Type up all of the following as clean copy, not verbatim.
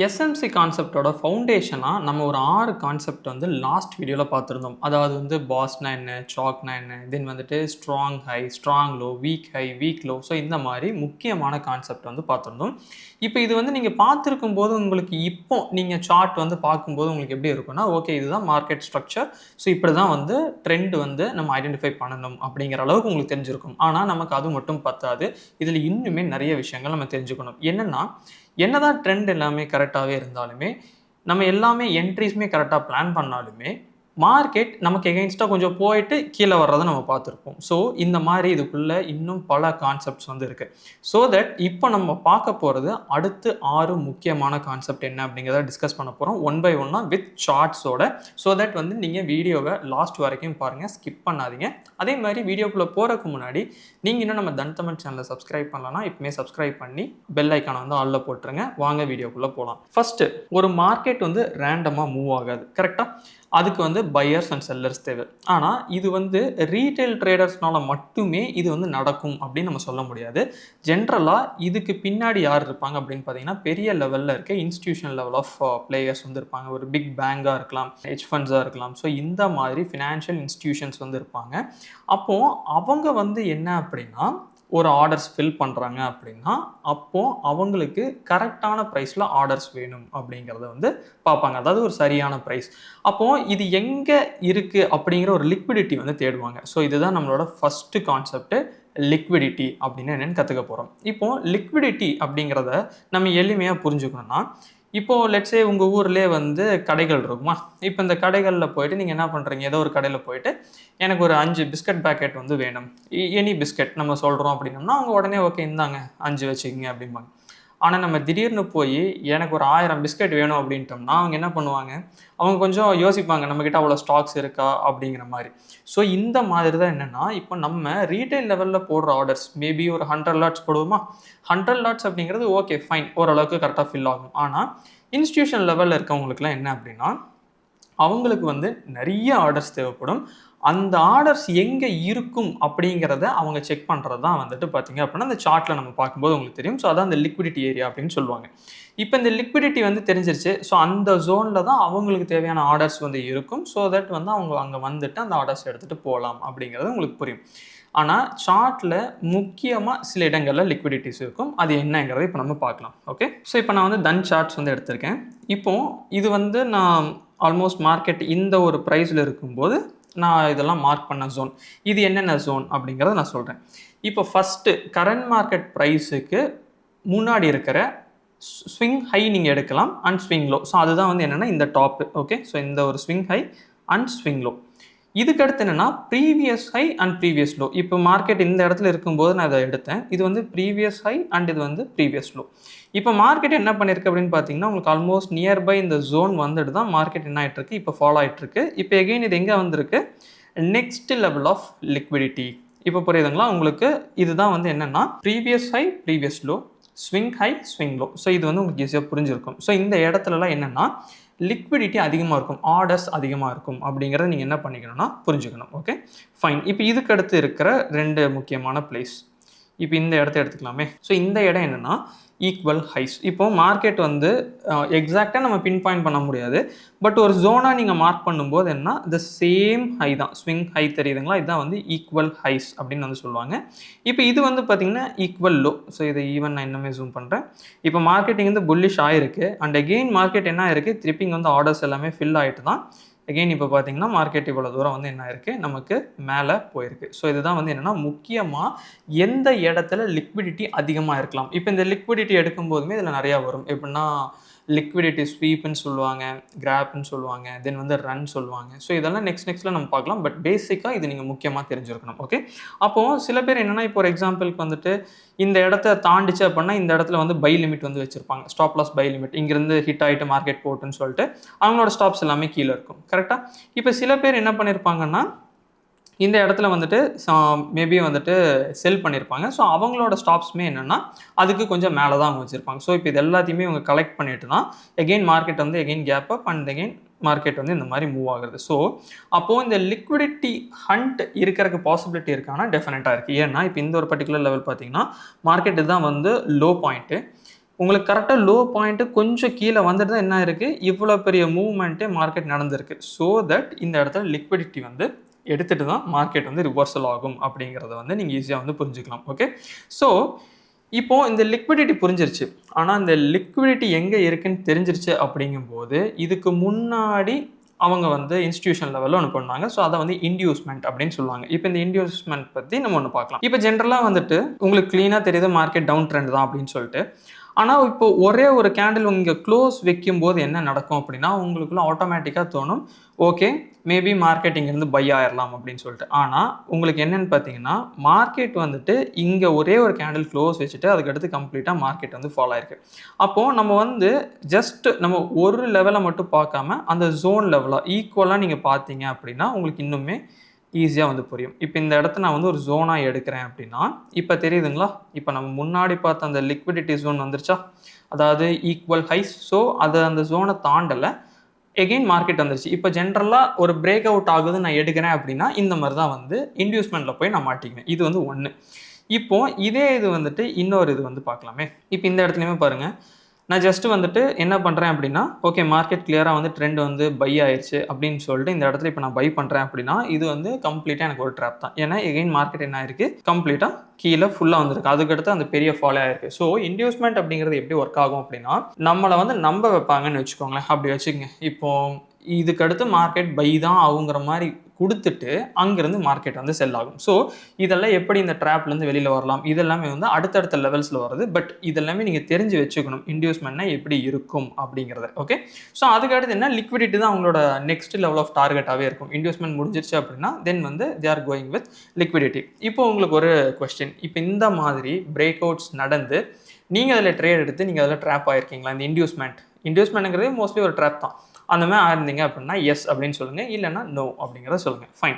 SMC கான்செப்டோட ஃபவுண்டேஷனாக நம்ம ஒரு 6 concept வந்து லாஸ்ட் வீடியோவில் பார்த்துருந்தோம். அதாவது வந்து பாஸ்னா என்ன, சாக்னா என்ன, தென் வந்துட்டு strong high, strong low, week high, week low. So இந்த மாதிரி முக்கியமான கான்செப்ட் வந்து பார்த்துருந்தோம். இப்போ இது வந்து நீங்கள் பார்த்துருக்கும் போது உங்களுக்கு இப்போ நீங்கள் சார்ட் வந்து பார்க்கும்போது உங்களுக்கு எப்படி இருக்குன்னா, ஓகே இதுதான் மார்க்கெட் ஸ்ட்ரக்சர். ஸோ இப்படி தான் வந்து ட்ரெண்ட் வந்து நம்ம ஐடென்டிஃபை பண்ணணும் அப்படிங்கிற அளவுக்கு உங்களுக்கு தெரிஞ்சிருக்கும். ஆனால் நமக்கு அது மட்டும் பத்தாது. இதில் இன்னுமே நிறைய விஷயங்கள் நம்ம தெரிஞ்சுக்கணும். என்னென்னா என்னதான் ட்ரெண்ட் எல்லாமே கரெக்டாகவே இருந்தாலுமே நம்ம எல்லாமே என்ட்ரிஸுமே கரெக்டாக பிளான் பண்ணாலுமே மார்க்கெட் நமக்கு எகெயின்ஸ்டாக கொஞ்சம் போயிட்டு கீழே வர்றதை நம்ம பார்த்துருப்போம். ஸோ இந்த மாதிரி இதுக்குள்ளே இன்னும் பல கான்செப்ட்ஸ் வந்து இருக்குது. ஸோ தட் இப்போ நம்ம பார்க்க போகிறது அடுத்து 6 முக்கியமான கான்செப்ட் என்ன அப்படிங்கிறத டிஸ்கஸ் பண்ண போகிறோம் ஒன் பை ஒன்னாக வித் சார்ட்ஸோட. ஸோ தட் வந்து நீங்கள் வீடியோவை லாஸ்ட் வரைக்கும் பாருங்கள், ஸ்கிப் பண்ணாதீங்க. அதே மாதிரி வீடியோக்குள்ளே போகிறதுக்கு முன்னாடி நீங்கள் இன்னும் நம்ம தன் தமிழ் சேனலை சப்ஸ்கிரைப் பண்ணலன்னா இப்போமே சப்ஸ்கிரைப் பண்ணி பெல் ஐக்கானை வந்து ஆல்ல போட்டுருங்க. வாங்க வீடியோக்குள்ளே போகலாம். ஃபஸ்ட்டு ஒரு மார்க்கெட் வந்து ரேண்டமாக மூவ் ஆகாது, கரெக்டாக? அதுக்கு வந்து பையர்ஸ் அண்ட் செல்லர்ஸ் தேவை. ஆனால் இது வந்து ரீட்டைல் ட்ரேடர்ஸ்னால மட்டுமே இது வந்து நடக்கும் அப்படின்னு நம்ம சொல்ல முடியாது. ஜென்ரலாக இதுக்கு பின்னாடி யார் இருப்பாங்க அப்படின்னு பார்த்தீங்கன்னா, பெரிய லெவலில் இருக்க இன்ஸ்டிடியூஷனல் லெவல் ஆஃப் பிளேயர்ஸ் வந்து இருப்பாங்க. ஒரு பிக் பேங்காக இருக்கலாம், ஹெட்ஜ் ஃபண்ட்ஸாக இருக்கலாம். ஸோ இந்த மாதிரி ஃபினான்ஷியல் இன்ஸ்டிடியூஷன்ஸ் வந்து இருப்பாங்க. அப்போது அவங்க வந்து என்ன அப்படின்னா ஒரு ஆர்டர்ஸ் ஃபில் பண்ணுறாங்க அப்படின்னா அப்போது அவங்களுக்கு கரெக்டான ப்ரைஸில் ஆர்டர்ஸ் வேணும் அப்படிங்கிறத வந்து பார்ப்பாங்க. அதாவது ஒரு சரியான ப்ரைஸ். அப்போது இது எங்கே இருக்குது அப்படிங்கிற ஒரு லிக்விடிட்டி வந்து தேடுவாங்க. ஸோ இதுதான் நம்மளோட ஃபஸ்ட்டு கான்செப்ட்டு, லிக்விடிட்டி அப்படின்னு என்னென்னு கற்றுக்க போகிறோம். இப்போது லிக்விடிட்டி அப்படிங்கிறத நம்ம எளிமையாக புரிஞ்சுக்கணும்னா, இப்போது லெட்ஸே உங்கள் ஊர்லேயே வந்து கடைகள் இருக்குமா? இப்போ இந்த கடைகளில் போயிட்டு நீங்கள் என்ன பண்ணுறீங்க, ஏதோ ஒரு கடையில் போயிட்டு எனக்கு ஒரு 5 பிஸ்கட் பேக்கெட் வந்து வேணும், எனி பிஸ்கட் நம்ம சொல்கிறோம் அப்படின்னோம்னா அவங்க உடனே ஓகே இந்தாங்க 5 வச்சுக்கிங்க அப்படிம்பாங்க. ஆனால் நம்ம திடீர்னு போய் எனக்கு ஒரு 1000 பிஸ்கட் வேணும் அப்படின்ட்டோம்னா அவங்க என்ன பண்ணுவாங்க, அவங்க கொஞ்சம் யோசிப்பாங்க நம்மக்கிட்ட அவ்வளோ ஸ்டாக்ஸ் இருக்கா அப்படிங்கிற மாதிரி. ஸோ இந்த மாதிரி தான் என்னென்னா, இப்போ நம்ம ரீட்டைல் லெவலில் போடுற ஆர்டர்ஸ் மேபி ஒரு 100 லாட்ஸ் போடுவோமா? 100 லாட்ஸ் அப்படிங்கிறது ஓகே ஃபைன், ஓரளவுக்கு கரெக்டாக ஃபில் ஆகும். ஆனால் இன்ஸ்டிடியூஷன் லெவலில் இருக்கவங்களுக்குலாம் என்ன அப்படின்னா, அவங்களுக்கு வந்து நிறைய ஆர்டர்ஸ் தேவைப்படும். அந்த ஆர்டர்ஸ் எங்கே இருக்கும் அப்படிங்கிறத அவங்க செக் பண்ணுறது தான் வந்துட்டு பார்த்தீங்க அப்படின்னா அந்த சார்ட்டில் நம்ம பார்க்கும்போது உங்களுக்கு தெரியும். ஸோ அதான் அந்த லிக்விடிட்டி ஏரியா அப்படின்னு சொல்லுவாங்க. இப்போ இந்த லிக்விடிட்டி வந்து தெரிஞ்சிருச்சு. ஸோ அந்த ஜோனில் தான் அவங்களுக்கு தேவையான ஆர்டர்ஸ் வந்து இருக்கும். ஸோ தட் வந்து அவங்க அங்கே வந்துட்டு அந்த ஆர்டர்ஸ் எடுத்துகிட்டு போகலாம் அப்படிங்கிறது உங்களுக்கு புரியும். ஆனால் சார்ட்டில் முக்கியமாக சில இடங்களில் லிக்விடிட்டிஸ் இருக்கும். அது என்னங்கிறத இப்போ நம்ம பார்க்கலாம். ஓகே, ஸோ இப்போ நான் வந்து தன் சார்ட்ஸ் வந்து எடுத்திருக்கேன். இப்போது இது வந்து நான் ஆல்மோஸ்ட் மார்க்கெட் இந்த ஒரு ப்ரைஸில் இருக்கும்போது நான் இதெல்லாம் மார்க் பண்ண ஜோன். இது என்னென்ன ஜோன் அப்படிங்கிறத நான் சொல்கிறேன். இப்போ ஃபஸ்ட்டு கரண்ட் மார்க்கெட் ப்ரைஸுக்கு முன்னாடி இருக்கிற ஸ்விங் ஹை நீங்கள் எடுக்கலாம் அண்ட் ஸ்விங் லோ. ஸோ அதுதான் வந்து என்னென்னா இந்த டாப்பு. ஓகே, ஸோ இந்த ஒரு swing high and swing low. இதுக்கு அடுத்து என்னென்னா previous high and previous low. இப்போ மார்க்கெட் இந்த இடத்துல இருக்கும்போது நான் இதை எடுத்தேன். இது வந்து ப்ரீவியஸ் ஹை அண்ட் இது வந்து ப்ரீவியஸ் லோ. இப்போ மார்க்கெட் என்ன பண்ணியிருக்கு அப்படின்னு பார்த்தீங்கன்னா, உங்களுக்கு ஆல்மோஸ்ட் நியர்பை இந்த ஜோன் வந்துட்டு தான் மார்க்கெட் என்ன ஆகிட்டுருக்கு, இப்போ ஃபாலோ ஆகிட்டுருக்கு. இப்போ எகெயின் இது எங்கே வந்திருக்கு, நெக்ஸ்ட் லெவல் ஆஃப் லிக்விடிட்டி. இப்போ புரியுதுங்களா உங்களுக்கு? இதுதான் வந்து என்னென்னா previous high previous low, swing high swing low. So இது வந்து உங்களுக்கு ஈஸியாக புரிஞ்சிருக்கும். ஸோ இந்த இடத்துலலாம் என்னென்னா லிக்விடிட்டி அதிகமாக இருக்கும், ஆர்டர்ஸ் அதிகமாக இருக்கும் அப்படிங்கிறத நீங்கள் என்ன பண்ணிக்கணும்னா புரிஞ்சுக்கணும். Okay fine. இப்போ இதுக்கு அடுத்து இருக்கிற 2 முக்கியமான பிளேஸ், இப்போ இந்த இடத்த எடுத்துக்கலாமே. ஸோ இந்த இடம் என்னென்னா ஈக்குவல் ஹைஸ். இப்போ மார்க்கெட் வந்து எக்ஸாக்டாக நம்ம பின் பாயிண்ட் பண்ண முடியாது. பட் ஒரு ஜோனாக நீங்கள் மார்க் பண்ணும்போது என்ன, த சேம் ஹை தான், ஸ்விங் ஹை தெரியுதுங்களா? இதுதான் வந்து ஈக்குவல் ஹைஸ் அப்படின்னு வந்து சொல்லுவாங்க. இப்போ இது வந்து பார்த்திங்கன்னா ஈக்குவல் லோ. ஸோ இதை ஈவன் நான் இன்னுமே ஜூம் பண்ணுறேன். இப்போ மார்க்கெட்டிங் வந்து புல்லிஷ் ஆகிருக்கு அண்ட் அகெயின் மார்க்கெட் என்ன ஆயிருக்கு, திருப்பிங்க வந்து ஆர்டர்ஸ் எல்லாமே ஃபில் ஆகிட்டு தான் எகெயின் இப்போ பார்த்தீங்கன்னா மார்க்கெட் இவ்வளோ தூரம் வந்து என்ன இருக்குது, நமக்கு மேலே போயிருக்கு. ஸோ இதுதான் வந்து என்னென்னா முக்கியமாக எந்த இடத்துல லிக்விடிட்டி அதிகமாக இருக்கலாம். இப்போ இந்த லிக்விடிட்டி எடுக்கும்போதுமே இதில் நிறையா வரும். எப்படின்னா லிக்விடிட்டி ஸ்வீப்னு சொல்லுவாங்க, கிராப்னு சொல்லுவாங்க, தென் வந்து ரன் சொல்லுவாங்க. ஸோ இதெல்லாம் நெக்ஸ்ட்டில் நம்ம பார்க்கலாம். பட் பேசிக்காக இது நீங்கள் முக்கியமாக தெரிஞ்சிருக்கணும். ஓகே, அப்போது சில பேர் என்னென்னா இப்போ ஒரு எக்ஸாம்பிளுக்கு வந்துட்டு இந்த இடத்த தாண்டிச்சு அப்படின்னா இந்த இடத்துல வந்து பை லிமிட் வந்து வச்சுருப்பாங்க, ஸ்டாப் லாஸ் பை லிமிட். இங்கேருந்து ஹிட் ஆகிட்டு மார்க்கெட் போட்டுன்னு சொல்லிட்டு அவங்களோட ஸ்டாப்ஸ் எல்லாமே கீழே இருக்கும், கரெக்டாக? இப்போ சில பேர் என்ன பண்ணியிருப்பாங்கன்னா இந்த இடத்துல வந்துட்டு மேபி வந்துட்டு செல் பண்ணியிருப்பாங்க. ஸோ அவங்களோட ஸ்டாப்ஸுமே என்னென்னா அதுக்கு கொஞ்சம் மேலே தான் அவங்க வச்சுருப்பாங்க. ஸோ இப்போ இது எல்லாத்தையுமே இவங்க கலெக்ட் பண்ணிட்டு தான் எகெயின் மார்க்கெட் வந்து again gap up and again market வந்து இந்த மாதிரி மூவ் ஆகுறது. ஸோ அப்போது இந்த லிக்விடிட்டி ஹண்ட் இருக்கிறதுக்கு பாசிபிலிட்டி இருக்கானா டெஃபினட்டாக இருக்குது. ஏன்னா இப்போ இந்த ஒரு பர்டிகுலர் லெவல் பார்த்தீங்கன்னா மார்க்கெட்டு தான் வந்து லோ பாயிண்ட்டு. உங்களுக்கு கரெக்டாக லோ பாயிண்ட்டு கொஞ்சம் கீழே வந்துட்டு தான் என்ன இருக்குது, இவ்வளோ பெரிய மூவ்மெண்ட்டே மார்க்கெட் நடந்திருக்கு. ஸோ தட் இந்த இடத்துல லிக்விடிட்டி வந்து எடுத்துகிட்டு தான் மார்க்கெட் வந்து ரிவர்சல் ஆகும் அப்படிங்கிறத வந்து நீங்கள் ஈஸியாக வந்து புரிஞ்சுக்கலாம். ஓகே, ஸோ இப்போது இந்த லிக்விடிட்டி புரிஞ்சிருச்சு. ஆனால் இந்த லிக்விடிட்டி எங்கே இருக்குன்னு தெரிஞ்சிருச்சு அப்படிங்கும்போது இதுக்கு முன்னாடி அவங்க வந்து இன்ஸ்டிடியூஷன் லெவலில் ஒன்று பண்ணாங்க. ஸோ அதை வந்து இன்டியூஸ்மெண்ட் அப்படின்னு சொல்லுவாங்க. இப்போ இந்த இன்டியூஸ்மெண்ட் பற்றி நம்ம ஒன்று பார்க்கலாம். இப்போ ஜென்ரலாக வந்துட்டு உங்களுக்கு க்ளீனாக தெரியுது மார்க்கெட் டவுன் ட்ரெண்ட் தான் அப்படின்னு சொல்லிட்டு. ஆனால் இப்போ ஒரே ஒரு கேண்டில் இங்கே க்ளோஸ் வைக்கும்போது என்ன நடக்கும் அப்படின்னா உங்களுக்குள்ள ஆட்டோமேட்டிக்காக தோணும், ஓகே மேபி மார்க்கெட் இங்கேருந்து பை ஆயிடலாம் அப்படின்னு சொல்லிட்டு. ஆனால் உங்களுக்கு என்னென்னு பார்த்தீங்கன்னா மார்க்கெட் வந்துட்டு இங்கே ஒரே ஒரு கேண்டில் க்ளோஸ் வச்சுட்டு அதுக்கடுத்து கம்ப்ளீட்டாக மார்க்கெட் வந்து ஃபாலோ ஆயிருக்கு. அப்போது நம்ம வந்து ஜஸ்ட் நம்ம ஒரு லெவலை மட்டும் பார்க்காம அந்த ஜோன் லெவலாக ஈக்குவலாக நீங்கள் பார்த்தீங்க அப்படின்னா உங்களுக்கு இன்னுமே ஈஸியாக வந்து புரியும். இப்போ இந்த இடத்த நான் வந்து ஒரு ஜோனாக எடுக்கிறேன் அப்படின்னா இப்போ தெரியுதுங்களா, இப்போ நம்ம முன்னாடி பார்த்த அந்த லிக்விடிட்டி ஜோன் வந்துருச்சா, அதாவது ஈக்குவல் ஹைஸ். ஸோ அதை அந்த ஜோனை தாண்டலை, எகெயின் மார்க்கெட் வந்துருச்சு. இப்போ ஜென்ரலாக ஒரு பிரேக் அவுட் ஆகுது நான் எடுக்கிறேன் அப்படின்னா இந்த மாதிரி தான் வந்து இன்டியூஸ்மெண்ட்டில் போய் நான் மாட்டிக்குவேன். இது வந்து ஒன்று. இப்போது இதே இது வந்துட்டு இன்னொரு இது வந்து பார்க்கலாமே. இப்போ இந்த இடத்துலையுமே பாருங்கள், நான் ஜஸ்ட்டு வந்துட்டு என்ன பண்ணுறேன் அப்படின்னா ஓகே மார்க்கெட் கிளியராக வந்து ட்ரெண்ட் வந்து பை ஆயிடுச்சு அப்படின்னு சொல்லிட்டு இந்த இடத்துல இப்போ நான் பை பண்ணுறேன் அப்படின்னா இது வந்து கம்ப்ளீட்டாக எனக்கு ஒரு ட்ராப் தான். ஏன்னா எகெயின் மார்க்கெட் என்ன ஆயிருக்கு, கம்ப்ளீட்டாக கீழே ஃபுல்லாக வந்திருக்கு, அதுக்கடுத்து அந்த பெரிய ஃபாலோ ஆயிருக்கு. ஸோ இன்டியூஸ்மெண்ட் அப்படிங்கிறது எப்படி ஒர்க் ஆகும் அப்படின்னா நம்மளை வந்து நம்ப வைப்பாங்கன்னு வச்சுக்கோங்களேன். அப்படி வச்சுக்கோங்க, இப்போ இதுக்கடுத்து மார்க்கெட் பை தான் ஆகுங்கிற மாதிரி கொடுத்துட்டு அங்கேருந்து மார்க்கெட் வந்து செல் ஆகும். ஸோ இதெல்லாம் எப்படி இந்த ட்ராப்லேருந்து வெளியில் வரலாம், இதெல்லாமே வந்து அடுத்தடுத்த லெவல்ஸில் வருது. பட் இதெல்லாமே நீங்கள் தெரிஞ்சு வச்சுக்கணும் இன்டியூஸ்மெண்ட்னா எப்படி இருக்கும் அப்படிங்கிறத. ஓகே, ஸோ அதுக்கடுத்து என்ன, லிக்விடிட்டி தான் அவங்களோட நெக்ஸ்ட் லெவல் ஆஃப் டார்கெட்டாகவே இருக்கும். இன்டியூஸ்மெண்ட் முடிஞ்சிருச்சு அப்படின்னா தென் வந்து they are going with liquidity. இப்போ உங்களுக்கு ஒரு கொஸ்டின், இப்போ இந்த மாதிரி பிரேக் அவுட்ஸ் நடந்து நீங்கள் அதில் ட்ரேட் எடுத்து நீங்கள் அதில் ட்ராப் ஆகிருக்கீங்களா? இந்த இன்டியூஸ்மெண்ட்டுங்கிறது மோஸ்ட்லி ஒரு ட்ராப் தான். அந்த மாதிரி ஆயிருந்தீங்க அப்படின்னா எஸ் அப்படின்னு சொல்லுங்கள், இல்லைன்னா நோ அப்படிங்கிறத சொல்லுங்கள். ஃபைன்.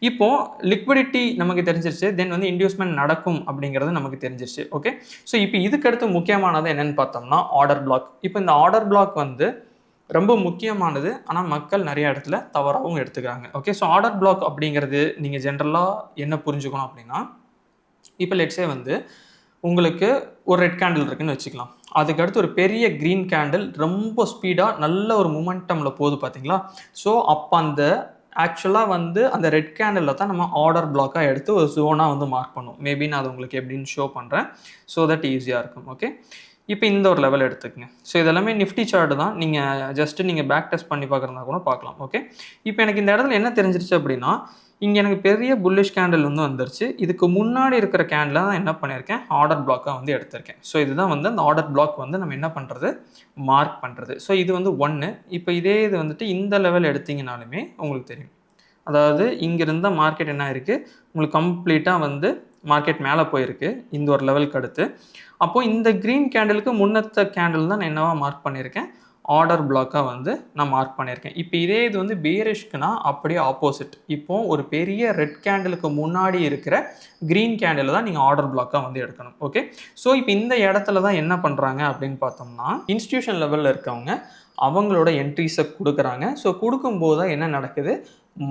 இப்போது லிக்விடிட்டி நமக்கு தெரிஞ்சிருச்சு, தென் வந்து இன்டியூஸ்மெண்ட் நடக்கும் அப்படிங்கிறது நமக்கு தெரிஞ்சிருச்சு. ஓகே, ஸோ இப்போ இதுக்கடுத்து முக்கியமானது என்னென்னு பார்த்தோம்னா ஆர்டர் பிளாக். இப்போ இந்த ஆர்டர் பிளாக் வந்து ரொம்ப முக்கியமானது, ஆனால் மக்கள் நிறைய இடத்துல தவறாகவும் எடுத்துக்கிறாங்க. ஓகே, ஸோ ஆர்டர் பிளாக் அப்படிங்கிறது நீங்கள் ஜென்ரலாக என்ன புரிஞ்சுக்கணும் அப்படின்னா, இப்போ லெட்ஸே வந்து உங்களுக்கு ஒரு ரெட் கேண்டில் இருக்குன்னு வச்சுக்கலாம், அதுக்கடுத்து ஒரு பெரிய க்ரீன் கேண்டில் ரொம்ப ஸ்பீடாக நல்ல ஒரு மொமெண்டமில் போகுது பார்த்தீங்களா. ஸோ அப்போ அந்த ஆக்சுவலாக வந்து அந்த ரெட் கேண்டிலில் தான் நம்ம ஆர்டர் பிளாக்காக எடுத்து ஒரு ஜோனாக வந்து மார்க் பண்ணுவோம். மேபி நான் அது உங்களுக்கு எப்படின்னு ஷோ பண்ணுறேன், ஸோ தட் ஈஸியாக இருக்கும். ஓகே, இப்போ இந்த ஒரு லெவல் எடுத்துக்கங்க. ஸோ இதெல்லாமே நிஃப்டி சார்ட் தான், நீங்கள் ஜஸ்ட்டு நீங்கள் பேக் டெஸ்ட் பண்ணி பார்க்குறதா கூட பார்க்கலாம். ஓகே, இப்போ எனக்கு இந்த இடத்துல என்ன தெரிஞ்சிருச்சு அப்படின்னா இங்கே எனக்கு பெரிய புல்லிஷ் கேண்டில் வந்து வந்துருச்சு. இதுக்கு முன்னாடி இருக்கிற கேண்டில் தான் என்ன பண்ணியிருக்கேன், ஆர்டர் பிளாக்காக வந்து எடுத்திருக்கேன். ஸோ இதுதான் வந்து அந்த ஆர்டர் பிளாக் வந்து நம்ம என்ன பண்ணுறது, மார்க் பண்ணுறது. ஸோ இது வந்து 1. இப்போ இதே இது வந்துட்டு இந்த லெவல் எடுத்திங்கனாலுமே உங்களுக்கு தெரியும், அதாவது இங்கிருந்த மார்க்கெட் என்ன இருக்குது, உங்களுக்கு கம்ப்ளீட்டாக வந்து மார்க்கெட் மேலே போயிருக்கு இந்த ஒரு லெவலுக்கு அடுத்து. அப்போது இந்த க்ரீன் கேண்டிலுக்கு முன்னத்த கேண்டில் தான் நான் என்னவா மார்க் பண்ணியிருக்கேன், ஆர்டர் பிளாக்காக வந்து நான் மார்க் பண்ணியிருக்கேன். இப்போ இதே இது வந்து பேரிஷ்க்குனா அப்படியே ஆப்போசிட். இப்போது ஒரு பெரிய ரெட் கேண்டிலுக்கு முன்னாடி இருக்கிற க்ரீன் கேண்டில் தான் நீங்கள் ஆர்டர் பிளாக்காக வந்து எடுக்கணும். ஓகே, ஸோ இப்போ இந்த இடத்துல தான் என்ன பண்ணுறாங்க அப்படின்னு பார்த்தோம்னா இன்ஸ்டிடியூஷன் லெவலில் இருக்கவங்க அவங்களோட என்ட்ரிஸை கொடுக்குறாங்க. ஸோ கொடுக்கும்போது தான் என்ன நடக்குது,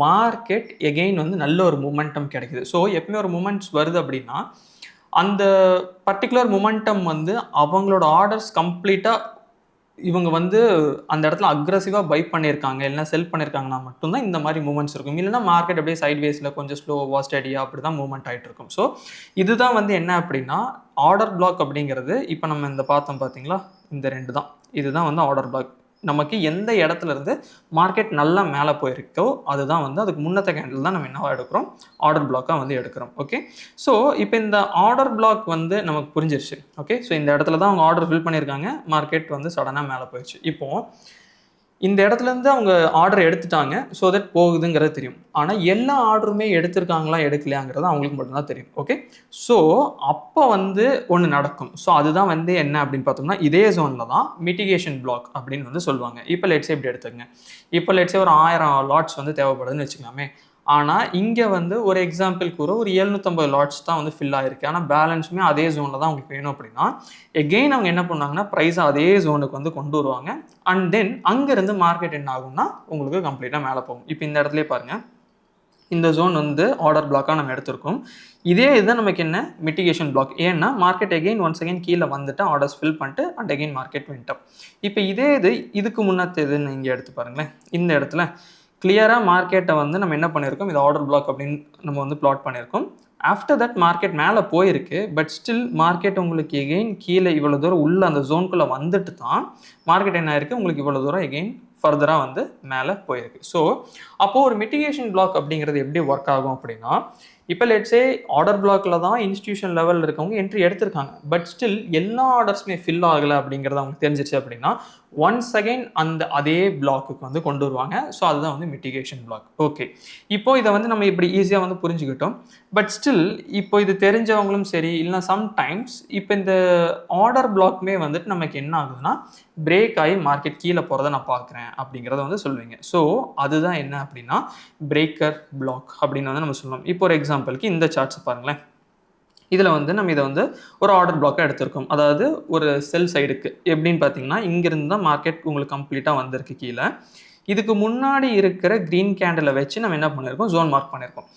மார்க்கெட் எகெயின் வந்து நல்ல ஒரு மொமெண்டம் கிடைக்குது. ஸோ எப்பவுமே ஒரு மூமெண்ட்ஸ் வருது அப்படின்னா அந்த பர்டிகுலர் மொமெண்டம் வந்து அவங்களோட ஆர்டர்ஸ் கம்ப்ளீட்டாக இவங்க வந்து அந்த இடத்துல அக்ரெசிவாக பை பண்ணியிருக்காங்க இல்லைனா செல் பண்ணியிருக்காங்கன்னா மட்டும்தான் இந்த மாதிரி மூமெண்ட்ஸ் இருக்கும். இல்லைனா மார்க்கெட் அப்படியே சைட்வேஸில் கொஞ்சம் ஸ்லோவாக ஸ்டடியாக அப்படி தான் மூவ்மெண்ட் ஆகிட்டு இருக்கும். ஸோ இதுதான் வந்து என்ன அப்படின்னா ஆர்டர் பிளாக் அப்படிங்கிறது. இப்போ நம்ம இந்த பார்த்தோம் பார்த்தீங்களா, இந்த 2 தான், இதுதான் வந்து ஆர்டர் பிளாக். நமக்கு எந்த இடத்துல இருந்து மார்க்கெட் நல்லா மேலே போயிருக்கோ அதுதான் வந்து அதுக்கு முன்னத்த கேண்டில் தான் நம்ம என்னவா எடுக்கிறோம், ஆர்டர் பிளாக்காக வந்து எடுக்கிறோம். ஓகே, ஸோ இப்போ இந்த ஆர்டர் பிளாக் வந்து நமக்கு புரிஞ்சிருச்சு. ஓகே, ஸோ இந்த இடத்துல தான் அவங்க ஆர்டர் ஃபில் பண்ணியிருக்காங்க, மார்க்கெட் வந்து சடனாக மேலே போயிடுச்சு. இப்போது இந்த இடத்துலேருந்து அவங்க ஆர்டர் எடுத்துட்டாங்க, ஸோ தட் போகுதுங்கிறது தெரியும். ஆனால் எல்லா ஆர்டருமே எடுத்திருக்காங்களா எடுக்கலையாங்கிறது அவங்களுக்கு மட்டும்தான் தெரியும். ஓகே, ஸோ அப்போ வந்து ஒன்று நடக்கும். ஸோ அதுதான் வந்து என்ன அப்படின்னு பார்த்தோம்னா இதே ஜோனில் தான் மிட்டிகேஷன் பிளாக் அப்படின்னு வந்து சொல்லுவாங்க. இப்போ லெட்ஸே எப்படி எடுத்துக்கங்க, இப்போ லெட்ஸே ஒரு 1000 லாட்ஸ் வந்து தேவைப்படுதுன்னு வச்சுக்கலாமே. ஆனால் இங்கே வந்து ஒரு எக்ஸாம்பிள் கூற ஒரு 750 லாட்ஸ் தான் வந்து ஃபில் ஆகிருக்கு. ஆனால் பேலன்ஸுமே அதே ஜோனில் தான் உங்களுக்கு வேணும் அப்படின்னா எகெயின் அவங்க என்ன பண்ணாங்கன்னா ப்ரைஸை அதே ஜோனுக்கு வந்து கொண்டு வருவாங்க. அண்ட் தென் அங்கேருந்து மார்க்கெட் என்ன ஆகும்னா உங்களுக்கு கம்ப்ளீட்டாக மேலே போகும். இப்போ இந்த இடத்துல பாருங்கள், இந்த ஜோன் வந்து ஆர்டர் பிளாக்காக நம்ம எடுத்திருக்கோம். இதே இதுதான் நமக்கு என்ன மிட்டிகேஷன் பிளாக். ஏன்னா மார்க்கெட் ஒன்ஸ் அகைன் கீழே வந்துட்டு ஆர்டர்ஸ் ஃபில் பண்ணிட்டு அண்ட் அகைன் மார்க்கெட் வென்ட் அப். இப்போ இதே இதுக்கு முன்னத்ததுன்னு இங்கே எடுத்து பாருங்களேன். இந்த இடத்துல கிளியராக மார்க்கெட்டை வந்து நம்ம என்ன பண்ணியிருக்கோம், இது ஆர்டர் பிளாக் அப்படின்னு நம்ம வந்து பிளாட் பண்ணியிருக்கோம். ஆஃப்டர் தட் மார்க்கெட் மேலே போயிருக்கு. பட் ஸ்டில் மார்க்கெட் உங்களுக்கு கீழே இவ்வளோ தூரம் உள்ள அந்த ஜோனுக்குள்ளே வந்துட்டு தான் மார்க்கெட் என்ன ஆயிருக்கு, உங்களுக்கு இவ்வளோ தூரம் ஃபர்தராக வந்து மேலே போயிருக்கு. ஸோ அப்போது ஒரு மிட்டிகேஷன் பிளாக் அப்படிங்கிறது எப்படி ஒர்க் ஆகும் அப்படின்னா, இப்போ லெட்ஸே ஆர்டர் பிளாக்ல தான் இன்ஸ்டியூஷன் லெவலில் இருக்கவங்க என்ட்ரி எடுத்திருக்காங்க. பட் ஸ்டில் எல்லா ஆர்டர்ஸுமே ஃபில் ஆகலை அப்படிங்கிறது அவங்களுக்கு தெரிஞ்சிச்சு அப்படின்னா ஒன்ஸ் அகைன் அதே பிளாக்குக்கு வந்து கொண்டு வருவாங்க. ஸோ அதுதான் வந்து மிட்டிகேஷன் பிளாக். ஓகே, இப்போ இதை வந்து நம்ம இப்படி ஈஸியாக வந்து புரிஞ்சுக்கிட்டோம். பட் ஸ்டில் இப்போ இது தெரிஞ்சவங்களும் சரி, இல்லைனா சம்டைம்ஸ் இப்போ இந்த ஆர்டர் பிளாக்மே வந்துட்டு நமக்கு என்ன ஆகுதுன்னா பிரேக் ஆகி மார்க்கெட் கீழே போகிறத நான் பார்க்குறேன் அப்படிங்கிறத வந்து சொல்லுவீங்க. ஸோ அதுதான் என்ன அப்படின்னா பிரேக்கர் பிளாக் அப்படின்னு வந்து நம்ம சொல்லலாம். இப்போ ஒரு எக்ஸாம்பிளுக்கு இந்த சார்ட்ஸ் பாருங்களேன். இதில் வந்து நம்ம இதை வந்து ஒரு ஆர்டர் பிளாக்காக எடுத்திருக்கோம். அதாவது ஒரு செல் சைடுக்கு எப்படின்னு பார்த்தீங்கன்னா இங்கிருந்து தான் மார்க்கெட் உங்களுக்கு கம்ப்ளீட்டாக வந்திருக்கு கீழே. இதுக்கு முன்னாடி இருக்கிற க்ரீன் கேண்டிலை வச்சு நம்ம என்ன பண்ணியிருக்கோம், ஜோன் மார்க் பண்ணியிருக்கோம்.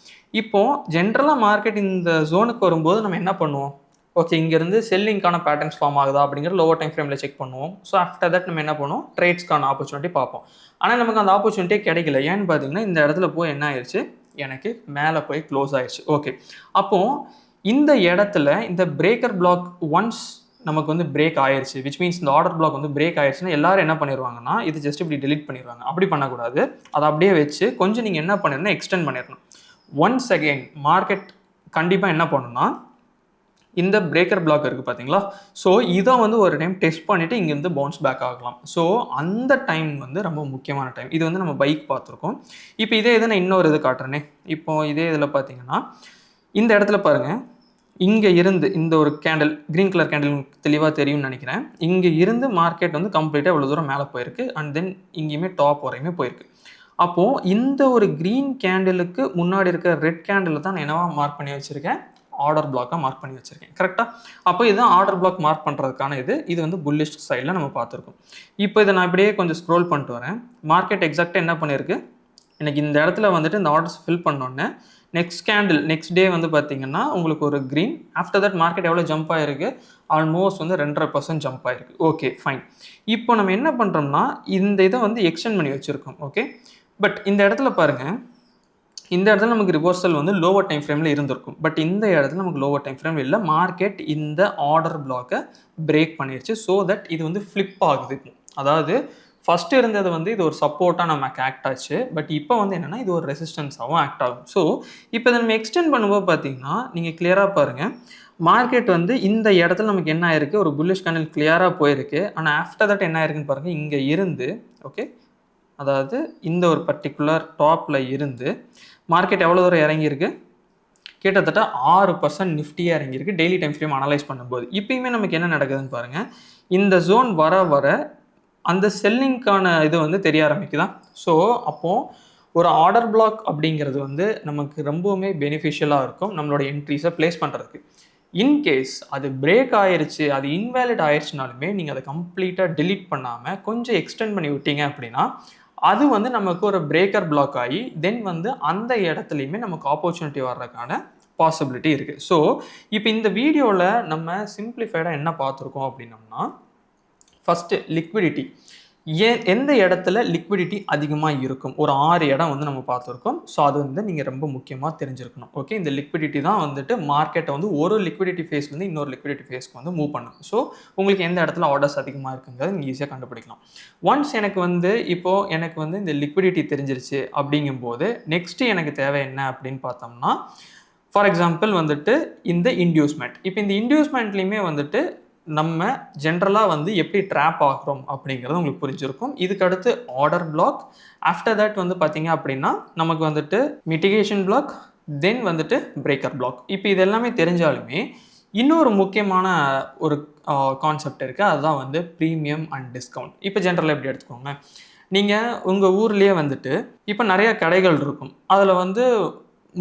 இப்போது ஜென்ரலாக மார்க்கெட் இந்த ஜோனுக்கு வரும்போது நம்ம என்ன பண்ணுவோம், ஓகே இங்கேருந்து செல்லிங்கான பேட்டர்ன்ஸ் ஃபார்ம் ஆகுதா அப்படிங்கிற லோவர் டைம் ஃப்ரேமில் செக் பண்ணுவோம். ஸோ ஆஃப்டர் தட் நம்ம என்ன பண்ணுவோம், ட்ரேட்ஸ்க்கான ஆப்பர்ச்சுனிட்டி பார்ப்போம். ஆனால் நமக்கு அந்த ஆப்பர்ச்சுனிட்டியே கிடைக்கல. ஏன்னு பார்த்தீங்கன்னா இந்த இடத்துல போய் என்ன ஆயிடுச்சு, எனக்கு மேலே போய் க்ளோஸ் ஆயிடுச்சு. ஓகே, அப்போது இந்த இடத்துல இந்த பிரேக்கர் பிளாக் ஒன்ஸ் நமக்கு வந்து பிரேக் ஆயிடுச்சு, விச் மீன்ஸ் இந்த ஆர்டர் பிளாக் வந்து பிரேக் ஆயிடுச்சுன்னா எல்லாரும் என்ன பண்ணிடுவாங்கன்னா இது ஜஸ்ட் இப்படி டெலிட் பண்ணிடுவாங்க. அப்படி பண்ணக்கூடாது. அதை அப்படியே வச்சு கொஞ்சம் நீங்கள் என்ன பண்ணிடணும், எக்ஸ்டெண்ட் பண்ணிடணும். ஒன்ஸ் அகெயின் மார்க்கெட் கண்டிப்பாக என்ன பண்ணணும்னா இந்த பிரேக்கர் பிளாக் இருக்குது பார்த்தீங்களா, ஸோ இதை வந்து ஒரு டைம் டெஸ்ட் பண்ணிவிட்டு இங்கேருந்து பவுன்ஸ் பேக் ஆகலாம். ஸோ அந்த டைம் வந்து ரொம்ப முக்கியமான டைம். இது வந்து நம்ம பைக் பார்த்துருக்கோம். இப்போ இதே இதை நான் இன்னொரு இது காட்டுறேனே. இப்போ இதே இதில் பார்த்தீங்கன்னா இந்த இடத்துல பாருங்கள், இங்கே இருந்து இந்த ஒரு கேண்டில் க்ரீன் கலர் கேண்டில் தெளிவாக தெரியும்னு நினைக்கிறேன். இங்கே இருந்து மார்க்கெட் வந்து கம்ப்ளீட்டாக இவ்வளோ தூரம் மேலே போயிருக்கு. அண்ட் தென் இங்கேயுமே டாப் வரையுமே போயிருக்கு. அப்போது இந்த ஒரு க்ரீன் கேண்டிலுக்கு முன்னாடி இருக்க ரெட் கேண்டில் தான் நான் என்னவா மார்க் பண்ணி வச்சுருக்கேன், ஆர்டர் பிளாக்காக மார்க் பண்ணி வச்சுருக்கேன். கரெக்டாக? அப்போ இதுதான் ஆர்டர் பிளாக் மார்க் பண்ணுறதுக்கான இது வந்து புல்லிஷ் சைடில் நம்ம பார்த்துருக்கோம். இப்போ இதை நான் இப்படியே கொஞ்சம் ஸ்க்ரோல் பண்ணிட்டு வரேன். மார்க்கெட் எக்ஸாக்டாக என்ன பண்ணியிருக்கு, எனக்கு இந்த இடத்துல வந்துட்டு இந்த ஆர்டர்ஸ் ஃபில் பண்ணோன்னே நெக்ஸ்ட் கேண்டில் நெக்ஸ்ட் டே வந்து பார்த்தீங்கன்னா உங்களுக்கு ஒரு க்ரீன். ஆஃப்டர் தட் மார்க்கெட் எவ்வளோ ஜம்ப் ஆகிருக்கு, ஆல்மோஸ்ட் வந்து 2.5% ஜம்ப் ஆகிருக்கு. Okay fine. இப்போ நம்ம என்ன பண்ணுறோம்னா இந்த இதை வந்து எக்ஸ்டெண்ட் பண்ணி வச்சுருக்கோம். ஓகே, பட் இந்த இடத்துல பாருங்கள், இந்த இடத்துல நமக்கு ரிவர்சல் வந்து லோவர் டைம் ஃப்ரேமில் இருந்திருக்கும். பட் இந்த இடத்துல நமக்கு லோவர் டைம் ஃப்ரேம் இல்லை. மார்க்கெட் இந்த ஆர்டர் பிளாக்கை பிரேக் பண்ணிடுச்சு. ஸோ தட் இது வந்து ஃப்ளிப் ஆகுது. அதாவது ஃபஸ்ட்டு இருந்தது வந்து இது ஒரு சப்போர்ட்டாக நமக்கு ஆக்ட் ஆச்சு. பட் இப்போ வந்து என்னென்னா இது ஒரு ரெசிஸ்டன்ஸாகவும் ஆக்ட் ஆகும். ஸோ இப்போ இதை நம்ம எக்ஸ்டெண்ட் பண்ணும்போது பார்த்தீங்கன்னா நீங்கள் கிளியராக பாருங்கள், மார்க்கெட் வந்து இந்த இடத்துல நமக்கு என்ன ஆயிருக்கு, ஒரு புல்லிஷ் கேண்டில் கிளியராக போயிருக்கு. ஆனால் ஆஃப்டர் தட் என்ன ஆயிருக்குன்னு பாருங்கள், இங்கே இருந்து ஓகே, அதாவது இந்த ஒரு பர்டிகுலர் டாப்பில் இருந்து மார்க்கெட் எவ்வளோ தூரம் இறங்கியிருக்கு, கிட்டத்தட்ட 6% நிஃப்டியாக இறங்கியிருக்கு டெய்லி டைம் ஃப்ரேம் அனலைஸ் பண்ணும்போது. இப்போயுமே நமக்கு என்ன நடக்குதுன்னு பாருங்கள், இந்த ஜோன் வர அந்த செல்லிங்க்கான இது வந்து தெரிய ஆரம்பிக்குதா. ஸோ அப்போது ஒரு ஆர்டர் பிளாக் அப்படிங்கிறது வந்து நமக்கு ரொம்பவுமே பெனிஃபிஷியலாக இருக்கும் நம்மளோட என்ட்ரிஸை ப்ளேஸ் பண்ணுறதுக்கு. இன்கேஸ் அது பிரேக் ஆயிடுச்சு, அது இன்வேலிட் ஆயிடுச்சுனாலுமே நீங்கள் அதை கம்ப்ளீட்டாக டெலீட் பண்ணாமல் கொஞ்சம் எக்ஸ்டெண்ட் பண்ணி விட்டீங்க அப்படின்னா அது வந்து நமக்கு ஒரு பிரேக்கர் பிளாக் ஆகி தென் வந்து அந்த இடத்துலையுமே நமக்கு ஆப்பர்ச்சுனிட்டி வர்றதுக்கான பாசிபிலிட்டி இருக்குது. ஸோ இப்போ இந்த வீடியோவில் நம்ம சிம்பிளிஃபைடாக என்ன பார்த்துருக்கோம் அப்படின்னம்னா, ஃபஸ்ட்டு லிக்விடிட்டி, எந்த இடத்துல லிக்விடிட்டி அதிகமாக இருக்கும், ஒரு 6 இடம் வந்து நம்ம பார்த்துருக்கோம். ஸோ அது வந்து நீங்கள் ரொம்ப முக்கியமாக தெரிஞ்சிருக்கணும். ஓகே, இந்த லிக்விடிட்டி தான் வந்துட்டு மார்க்கெட்டை வந்து ஒரு லிக்விடிட்டி ஃபேஸ் வந்து இன்னொரு லிக்விடிட்டி ஃபேஸ்க்கு வந்து மூவ் பண்ணும். ஸோ உங்களுக்கு எந்த இடத்துல ஆர்டர்ஸ் அதிகமாக இருக்குங்கிறது நீங்கள் ஈஸியாக கண்டுபிடிக்கலாம். ஒன்ஸ் எனக்கு வந்து இப்போது எனக்கு வந்து இந்த லிக்விடிட்டி தெரிஞ்சிருச்சு அப்படிங்கும்போது நெக்ஸ்ட்டு எனக்கு தேவை என்ன அப்படின்னு பார்த்தோம்னா, ஃபார் எக்ஸாம்பிள் வந்துட்டு இந்த இன்டியூஸ்மெண்ட். இப்போ இந்த இன்டியூஸ்மெண்ட்லேயுமே வந்துட்டு நம்ம ஜென்ரலாக வந்து எப்படி ட்ராப் ஆகிறோம் அப்படிங்கிறது உங்களுக்கு புரிஞ்சிருக்கும். இதுக்கு அடுத்து ஆர்டர் பிளாக், ஆஃப்டர் தட் வந்து பார்த்தீங்க அப்படின்னா நமக்கு வந்துட்டு மிட்டிகேஷன் பிளாக், தென் வந்துட்டு பிரேக்கர் பிளாக். இப்போ இது எல்லாமே தெரிஞ்சாலுமே இன்னொரு முக்கியமான ஒரு கான்செப்ட் இருக்குது, அதுதான் வந்து ப்ரீமியம் அண்ட் டிஸ்கவுண்ட். இப்போ ஜென்ரலாக எப்படி எடுத்துக்கோங்க, நீங்கள் உங்கள் ஊர்லேயே வந்துட்டு இப்போ நிறைய கடைகள் இருக்கும். அதில் வந்து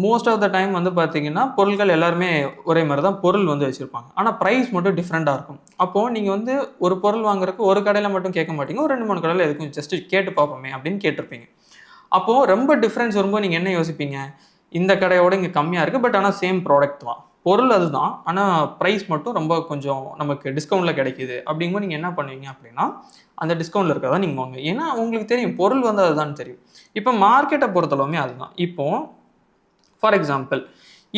மோஸ்ட் ஆஃப் த டைம் வந்து பார்த்தீங்கன்னா பொருட்கள் எல்லாருமே ஒரே மாதிரி தான் பொருள் வந்து வச்சுருப்பாங்க. ஆனால் ப்ரைஸ் மட்டும் டிஃப்ரெண்ட்டாக இருக்கும். அப்போது நீங்கள் வந்து ஒரு பொருள் வாங்குறதுக்கு ஒரு கடையில் மட்டும் கேட்க மாட்டீங்க, ஒரு 2-3 கடையில் எதுக்கும் ஜஸ்ட்டு கேட்டு பார்ப்போமே அப்படின்னு கேட்டிருப்பீங்க. அப்போது ரொம்ப டிஃப்ரென்ஸ் வரும்போது நீங்கள் என்ன யோசிப்பீங்க, இந்த கடையோட இங்கே கம்மியாக இருக்குது, பட் ஆனால் சேம் ப்ராடக்ட் தான், பொருள் அதுதான், ஆனால் ப்ரைஸ் மட்டும் ரொம்ப கொஞ்சம் நமக்கு டிஸ்கவுண்ட்டில் கிடைக்கிது அப்படிங்கும்போது நீங்கள் என்ன பண்ணுவீங்க அப்படின்னா அந்த டிஸ்கவுண்ட்டில் இருக்கிறதா நீங்கள் வாங்க. ஏன்னா உங்களுக்கு தெரியும் பொருள் வந்து அதுதான் தெரியும். இப்போ மார்க்கெட்டை பொறுத்தளவுமே அதுதான். இப்போது ஃபார் எக்ஸாம்பிள்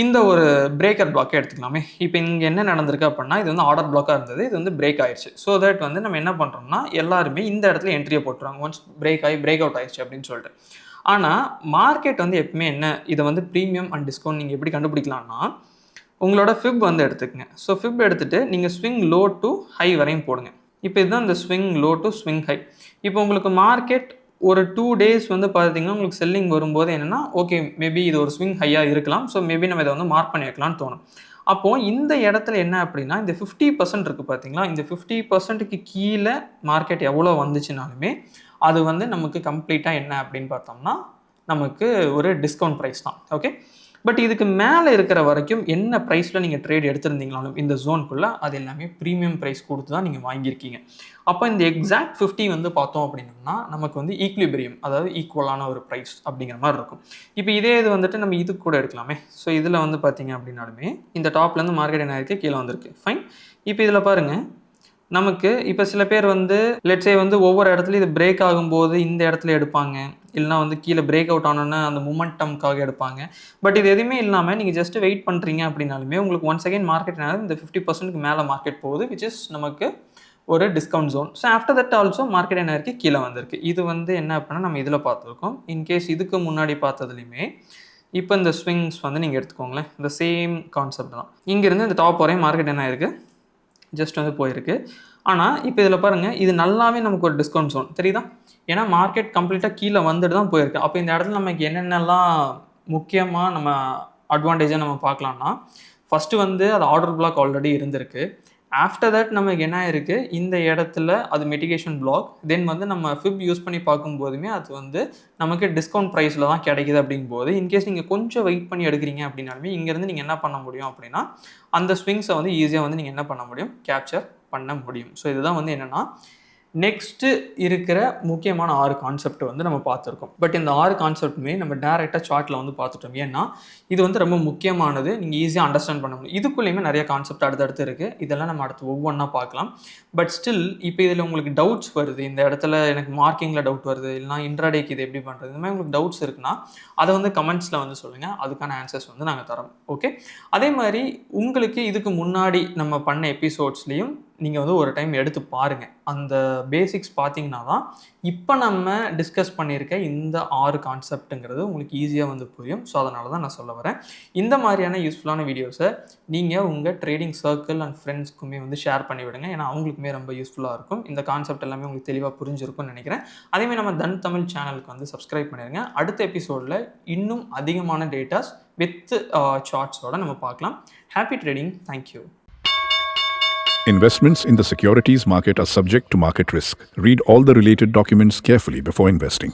இந்த ஒரு பிரேக்கர் பிளாக்கை எடுத்துக்கலாமே. இப்போ இங்கே என்ன நடந்திருக்கு அப்படின்னா இது வந்து ஆர்டர் பிளாக்காக இருந்தது, இது வந்து பிரேக் ஆயிடுச்சு. ஸோ தட் வந்து நம்ம என்ன பண்ணுறோம்னா எல்லாருமே இந்த இடத்துல என்ட்ரியை போட்டுருவாங்க, ஒன்ஸ் பிரேக் ஆகி பிரேக் அவுட் ஆயிடுச்சு அப்படின்னு சொல்லிட்டு. ஆனால் மார்க்கெட் வந்து எப்பவுமே என்ன, இதை வந்து ப்ரீமியம் அண்ட் டிஸ்கவுண்ட் நீங்கள் எப்படி கண்டுபிடிக்கலாம்னா உங்களோட ஃபிப் வந்து எடுத்துக்கங்க. ஸோ ஃபிப் எடுத்துகிட்டு நீங்கள் ஸ்விங் லோ டு ஹை வரையும் போடுங்க. இப்போ இதுதான் இந்த swing low to swing high. இப்போ உங்களுக்கு மார்க்கெட் ஒரு 2 days வந்து பார்த்தீங்கன்னா உங்களுக்கு செல்லிங் வரும்போது என்னென்னா ஓகே மேபி இது ஒரு ஸ்விங் ஹையாக இருக்கலாம், ஸோ மேபி நம்ம இதை வந்து மார்க் பண்ணி வைக்கலாம்னு தோணும். அப்போது இந்த இடத்துல என்ன அப்படின்னா இந்த 50% இருக்குது பார்த்தீங்களா, இந்த 50%க்கு கீழே மார்க்கெட் எவ்வளோ வந்துச்சுனாலுமே அது வந்து நமக்கு கம்ப்ளீட்டாக என்ன அப்படின்னு பார்த்தோம்னா நமக்கு ஒரு டிஸ்கவுண்ட் ப்ரைஸ் தான். ஓகே, பட் இதுக்கு மேலே இருக்கிற வரைக்கும் என்ன ப்ரைஸில் நீங்கள் ட்ரேட் எடுத்திருந்தீங்களாலும் இந்த ஜோனுக்குள்ளே அது எல்லாமே ப்ரீமியம் ப்ரைஸ் கொடுத்து தான் நீங்கள் வாங்கியிருக்கீங்க. அப்போ இந்த எக்ஸாக்ட் 50 வந்து பார்த்தோம் அப்படின்னா நமக்கு வந்து ஈக்லிபிரியம், அதாவது ஈக்குவலான ஒரு ப்ரைஸ் அப்படிங்கிற மாதிரி இருக்கும். இப்போ இதே இது வந்துட்டு நம்ம இது கூட எடுக்கலாமே. ஸோ இதில் வந்து பார்த்தீங்க அப்படின்னாலுமே இந்த டாப்லேருந்து மார்க்கெட் என்ன இருக்குது கீழே வந்திருக்கு, ஃபைன். இப்போ இதில் பாருங்கள் நமக்கு இப்போ சில பேர் வந்து லெட்ஸே வந்து ஒவ்வொரு இடத்துலையும் இது பிரேக் ஆகும்போது இந்த இடத்துல எடுப்பாங்க, இல்லைனா வந்து கீழே பிரேக் அவுட் ஆனோன்னு அந்த மொமெண்டம்காக எடுப்பாங்க. பட் இது எதுவுமே இல்லாமல் நீங்கள் ஜஸ்ட் வெயிட் பண்ணுறீங்க அப்படின்னாலுமே உங்களுக்கு ஒன்ஸ் அகைன் மார்க்கெட் இந்த 50%க்கு மேலே மார்க்கெட் போகுது, விச் இஸ் நமக்கு ஒரு discount zone. So after that also market என்ன இருக்குது கீழே வந்திருக்கு. இது வந்து என்ன அப்படின்னா நம்ம இதில் பார்த்துருக்கோம். இன்கேஸ் இதுக்கு முன்னாடி பார்த்ததுலையுமே இப்போ இந்த ஸ்விங்ஸ் வந்து நீங்கள் எடுத்துக்கோங்களேன், இந்த சேம் கான்செப்ட் தான். இங்கேருந்து இந்த டாப் வரையும் மார்க்கெட் என்ன இருக்குது ஜஸ்ட் வந்து போயிருக்கு. ஆனால் இப்போ இதில் பாருங்கள் இது நல்லாவே நமக்கு ஒரு டிஸ்கவுண்ட் ஜோன் தெரியுதா, ஏன்னா மார்க்கெட் கம்ப்ளீட்டாக கீழே வந்துட்டு தான் போயிருக்கு. அப்போ இந்த இடத்துல நமக்கு என்னென்னலாம் முக்கியமாக நம்ம அட்வான்டேஜாக நம்ம பார்க்கலான்னா ஃபஸ்ட்டு வந்து அது ஆர்டர் பிளாக் ஆல்ரெடி இருந்திருக்கு. ஆஃப்டர் தட் நமக்கு என்ன இருக்குது இந்த இடத்துல அது மிட்டிகேஷன் பிளாக், தென் வந்து நம்ம ஃபிப் யூஸ் பண்ணி பார்க்கும்போதுமே அது வந்து நமக்கு டிஸ்கவுண்ட் ப்ரைஸில் தான் கிடைக்குது. அப்படிங்கும்போது இன்கேஸ் நீங்கள் கொஞ்சம் வெயிட் பண்ணி எடுக்கிறீங்க அப்படின்னாலுமே இங்கேருந்து நீங்கள் என்ன பண்ண முடியும் அப்படின்னா அந்த ஸ்விங்ஸை வந்து ஈஸியாக வந்து நீங்கள் என்ன பண்ண முடியும் கேப்சர் பண்ண முடியும். ஸோ இதுதான் வந்து என்னென்னா நெக்ஸ்ட்டு இருக்கிற முக்கியமான 6 கான்செப்ட் வந்து நம்ம பார்த்துருக்கோம். பட் இந்த 6 கான்செப்ட்டுமே நம்ம டேரெக்டாக சார்ட்டில் வந்து பார்த்துட்டோம். ஏன்னா இது வந்து ரொம்ப முக்கியமானது, நீங்கள் ஈஸியாக அண்டர்ஸ்டாண்ட் பண்ண முடியும். இதுக்குள்ளேயுமே நிறைய கான்செப்ட் அடுத்தடுத்து இருக்குது, இதெல்லாம் நம்ம அடுத்து ஒவ்வொன்றா பார்க்கலாம். பட் ஸ்டில் இப்போ இதில் உங்களுக்கு டவுட்ஸ் வருது, இந்த இடத்துல எனக்கு மார்க்கிங்கில் டவுட் வருது, இல்லைனா இன்ட்ராடேக்கு இது எப்படி பண்ணுறது, இந்த மாதிரி உங்களுக்கு டவுட்ஸ் இருக்குன்னா அதை வந்து கமெண்ட்ஸில் வந்து சொல்லுங்கள், அதுக்கான ஆன்சர்ஸ் வந்து நாங்கள் தரோம். ஓகே, அதே மாதிரி உங்களுக்கு இதுக்கு முன்னாடி நம்ம பண்ண எபிசோட்ஸ்லேயும் நீங்கள் வந்து ஒரு டைம் எடுத்து பாருங்கள். அந்த பேசிக்ஸ் பார்த்தீங்கன்னா தான் இப்போ நம்ம டிஸ்கஸ் பண்ணியிருக்க இந்த 6 கான்செப்ட்டுங்கிறது உங்களுக்கு ஈஸியாக வந்து புரியும். ஸோ அதனால தான் நான் சொல்ல வரேன். இந்த மாதிரியான யூஸ்ஃபுல்லான வீடியோஸை நீங்கள் உங்கள் ட்ரேடிங் சர்க்கிள் அண்ட் ஃப்ரெண்ட்ஸ்க்குமே வந்து ஷேர் பண்ணி விடுங்க. ஏன்னா அவங்களுக்குமே ரொம்ப யூஸ்ஃபுல்லாக இருக்கும். இந்த கான்செப்ட் எல்லாமே உங்களுக்கு தெளிவாக புரிஞ்சிருக்கும்னு நினைக்கிறேன். அதேமாதிரி நம்ம தன் தமிழ் சேனலுக்கு வந்து சப்ஸ்கிரைப் பண்ணிடுங்க. அடுத்த எபிசோடில் இன்னும் அதிகமான டேட்டாஸ் வித் சார்ட்ஸோடு நம்ம பார்க்கலாம். Happy trading. Thank you. Investments in the securities market are subject to market risk. Read all the related documents carefully before investing.